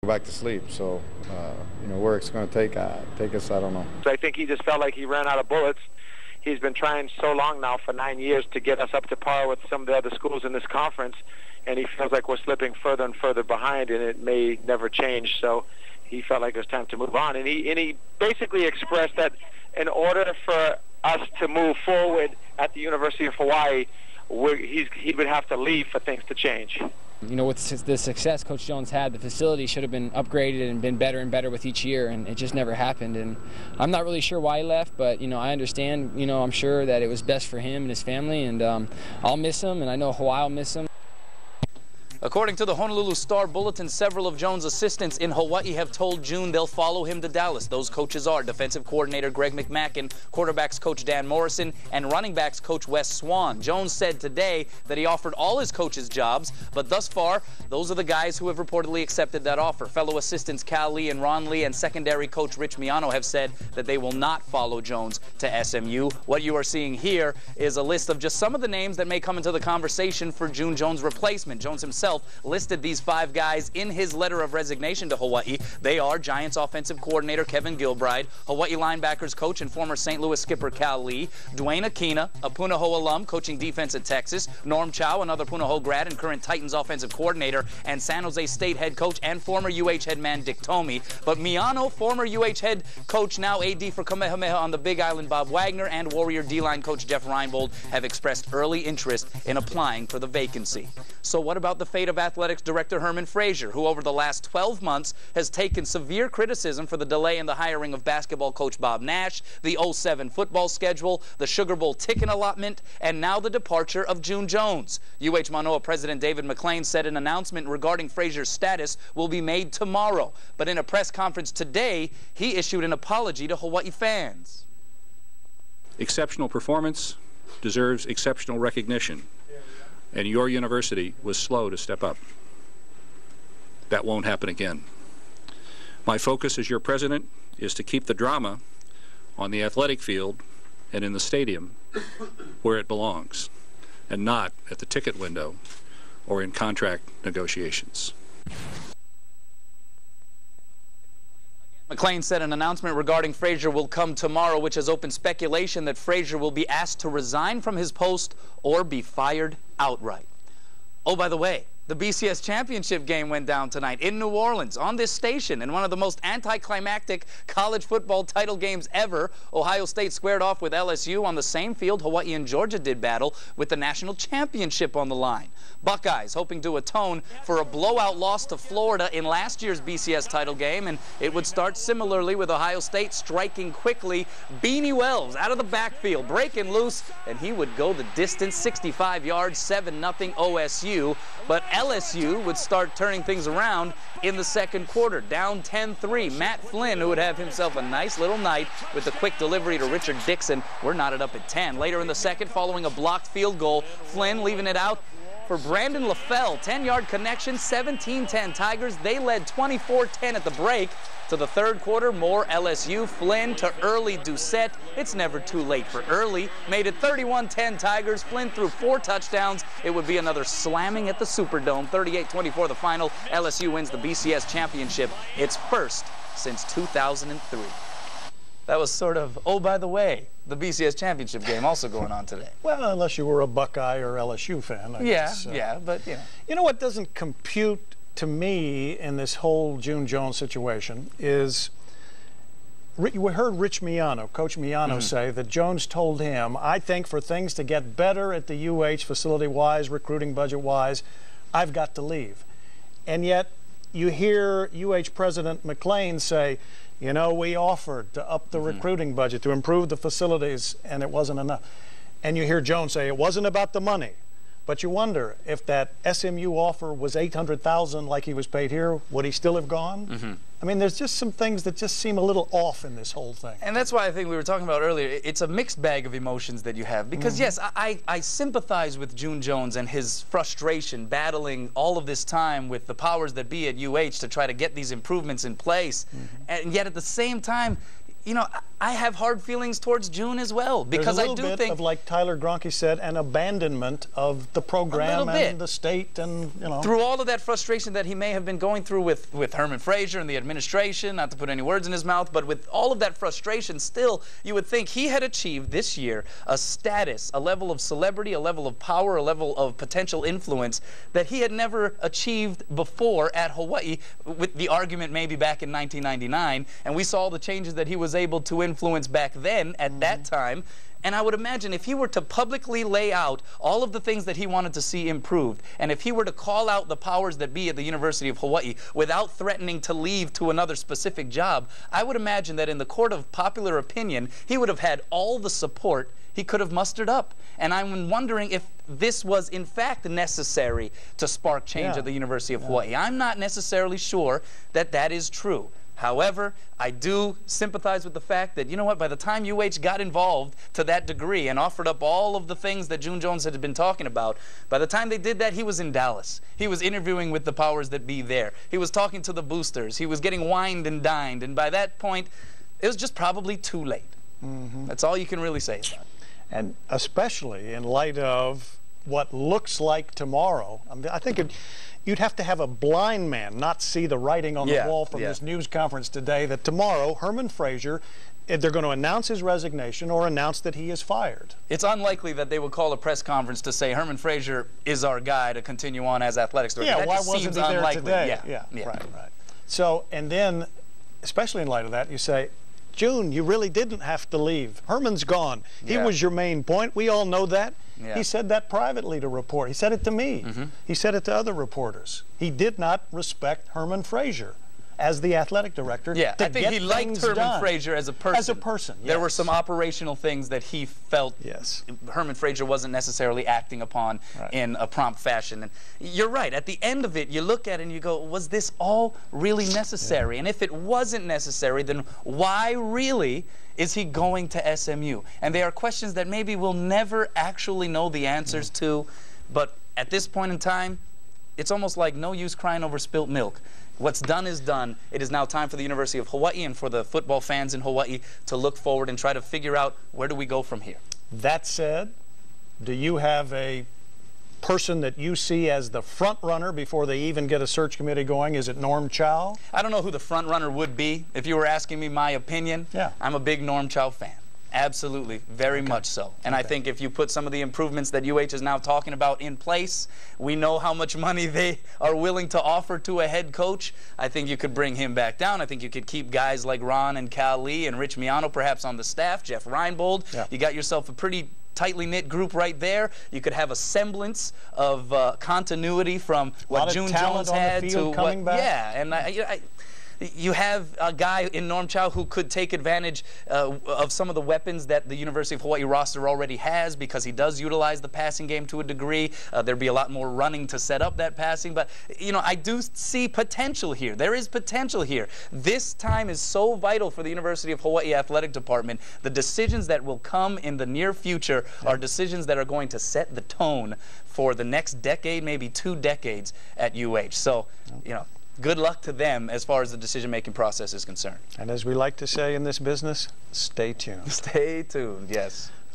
go back to sleep. So, you know, where it's going to take us, I don't know. So I think he just felt like he ran out of bullets. He's been trying so long now for 9 years to get us up to par with some of the other schools in this conference, and he feels like we're slipping further and further behind, and it may never change. So he felt like it was time to move on, and he basically expressed that in order for us to move forward at the University of Hawaii, he would have to leave for things to change. You know, with the success Coach Jones had, the facility should have been upgraded and been better and better with each year, and it just never happened. And I'm not really sure why he left, but, you know, I understand, you know, I'm sure that it was best for him and his family, and I'll miss him, and I know Hawaii will miss him. According to the Honolulu Star Bulletin, several of Jones' assistants in Hawaii have told June they'll follow him to Dallas. Those coaches are defensive coordinator Greg McMackin, quarterbacks coach Dan Morrison, and running backs coach Wes Swan. Jones said today that he offered all his coaches jobs, but thus far, those are the guys who have reportedly accepted that offer. Fellow assistants Cal Lee and Ron Lee and secondary coach Rich Miano have said that they will not follow Jones to SMU. What you are seeing here is a list of just some of the names that may come into the conversation for June Jones' replacement. Jones himself listed these 5 guys in his letter of resignation to Hawaii. They are Giants offensive coordinator Kevin Gilbride, Hawaii linebackers coach and former St. Louis skipper Cal Lee, Dwayne Akina, a Punahou alum coaching defense at Texas, Norm Chow, another Punahou grad and current Titans offensive coordinator, and San Jose State head coach and former UH head man Dick Tomey. But Miano, former UH head coach, now AD for Kamehameha on the Big Island Bob Wagner, and Warrior D-line coach Jeff Reinbold have expressed early interest in applying for the vacancy. So what about the fate of athletics director Herman Frazier, who over the last 12 months has taken severe criticism for the delay in the hiring of basketball coach Bob Nash, the 07 football schedule, the Sugar Bowl ticket allotment, and now the departure of June Jones? UH Manoa President David McLean said an announcement regarding Frazier's status will be made tomorrow. But in a press conference today, he issued an apology to Hawaii fans. Exceptional performance deserves exceptional recognition, and your university was slow to step up. That won't happen again. My focus as your president is to keep the drama on the athletic field and in the stadium where it belongs, and not at the ticket window or in contract negotiations. McLean said an announcement regarding Frazier will come tomorrow, which has opened speculation that Frazier will be asked to resign from his post or be fired outright. Oh, by the way, the BCS championship game went down tonight in New Orleans on this station in one of the most anticlimactic college football title games ever. Ohio State squared off with LSU on the same field Hawaii and Georgia did battle, with the national championship on the line. Buckeyes hoping to atone for a blowout loss to Florida in last year's BCS title game, and it would start similarly with Ohio State striking quickly. Beanie Wells out of the backfield, breaking loose, and he would go the distance, 65 yards, 7-0 OSU. But LSU would start turning things around in the second quarter, down 10-3. Matt Flynn, who would have himself a nice little night with the quick delivery to Richard Dixon. We're knotted up at 10. Later in the second, following a blocked field goal, Flynn leaving it out for Brandon LaFell. 10-yard connection, 17-10 Tigers. They led 24-10 at the break. To the third quarter, more LSU. Flynn to Early Doucette. It's never too late for Early. Made it 31-10 Tigers. Flynn threw 4 touchdowns. It would be another slamming at the Superdome. 38-24 the final. LSU wins the BCS championship. Its first since 2003. That was sort of, oh, by the way, the BCS championship game also going on today. Well, unless you were a Buckeye or LSU fan, I guess. Yeah, but, you know. You know what doesn't compute to me in this whole June Jones situation is, we heard Rich Miano, Coach Miano, say that Jones told him, I think for things to get better at the UH facility-wise, recruiting budget-wise, I've got to leave. And yet you hear UH President McLean say, you know, we offered to up the recruiting budget, to improve the facilities, and it wasn't enough. And you hear Jones say it wasn't about the money. But you wonder, if that SMU offer was $800,000 like he was paid here, would he still have gone? I mean, there's just some things that just seem a little off in this whole thing. And that's why I think we were talking about earlier, it's a mixed bag of emotions that you have. Because, yes, I sympathize with June Jones and his frustration battling all of this time with the powers that be at UH to try to get these improvements in place. And yet at the same time, you know, I have hard feelings towards June as well, because There's a I little do bit think of, like Tyler Gronke said, an abandonment of the program and the state, and through all of that frustration that he may have been going through with Herman Frazier and the administration, not to put any words in his mouth, but with all of that frustration, still you would think he had achieved this year a status, a level of celebrity, a level of power, a level of potential influence that he had never achieved before at Hawaii, with the argument maybe back in 1999, and we saw the changes that he was able to influence back then at that time. And I would imagine if he were to publicly lay out all of the things that he wanted to see improved, and if he were to call out the powers that be at the University of Hawaii without threatening to leave to another specific job, I would imagine that in the court of popular opinion, he would have had all the support he could have mustered up. And I'm wondering if this was in fact necessary to spark change at the University of Hawaii. I'm not necessarily sure that that is true. However, I do sympathize with the fact that, you know what, by the time UH got involved to that degree and offered up all of the things that June Jones had been talking about, by the time they did that, he was in Dallas. He was interviewing with the powers that be there. He was talking to the boosters. He was getting wined and dined. And by that point, it was just probably too late. That's all you can really say about it. And especially in light of what looks like tomorrow. I mean, I think you'd have to have a blind man not see the writing on the wall from this news conference today that tomorrow Herman Frazier, they're going to announce his resignation or announce that he is fired. It's unlikely that they would call a press conference to say Herman Frazier is our guy to continue on as athletics director. Yeah, why wasn't he there today? Yeah. Right. So, and then, especially in light of that, you say, June, you really didn't have to leave. Herman's gone. He was your main point. We all know that. He said that privately to report. He said it to me. He said it to other reporters. He did not respect Herman Frazier as the athletic director. Yeah, I think he liked Herman Frazier as a person. As a person, yes. There were some operational things that he felt Herman Frazier wasn't necessarily acting upon in a prompt fashion. And you're right. At the end of it, you look at it and you go, was this all really necessary? And if it wasn't necessary, then why really is he going to SMU? And they are questions that maybe we'll never actually know the answers to. But at this point in time, it's almost like no use crying over spilt milk. What's done is done. It is now time for the University of Hawaii and for the football fans in Hawaii to look forward and try to figure out where do we go from here. That said, do you have a person that you see as the front runner before they even get a search committee going? Is it Norm Chow? I don't know who the front runner would be. If you were asking me my opinion, I'm a big Norm Chow fan. Absolutely, very much so. And I think if you put some of the improvements that UH is now talking about in place, we know how much money they are willing to offer to a head coach. I think you could bring him back down. I think you could keep guys like Ron and Cal Lee and Rich Miano perhaps on the staff, Jeff Reinbold. You got yourself a pretty tightly knit group right there. You could have a semblance of continuity from what June Jones had to what, and you have a guy in Norm Chow who could take advantage of some of the weapons that the University of Hawaii roster already has, because he does utilize the passing game to a degree. There'd be a lot more running to set up that passing. But, you know, I do see potential here. There is potential here. This time is so vital for the University of Hawaii Athletic Department. The decisions that will come in the near future are decisions that are going to set the tone for the next decade, maybe 2 decades at UH. So, you know, good luck to them as far as the decision-making process is concerned. And as we like to say in this business, stay tuned. Stay tuned, yes.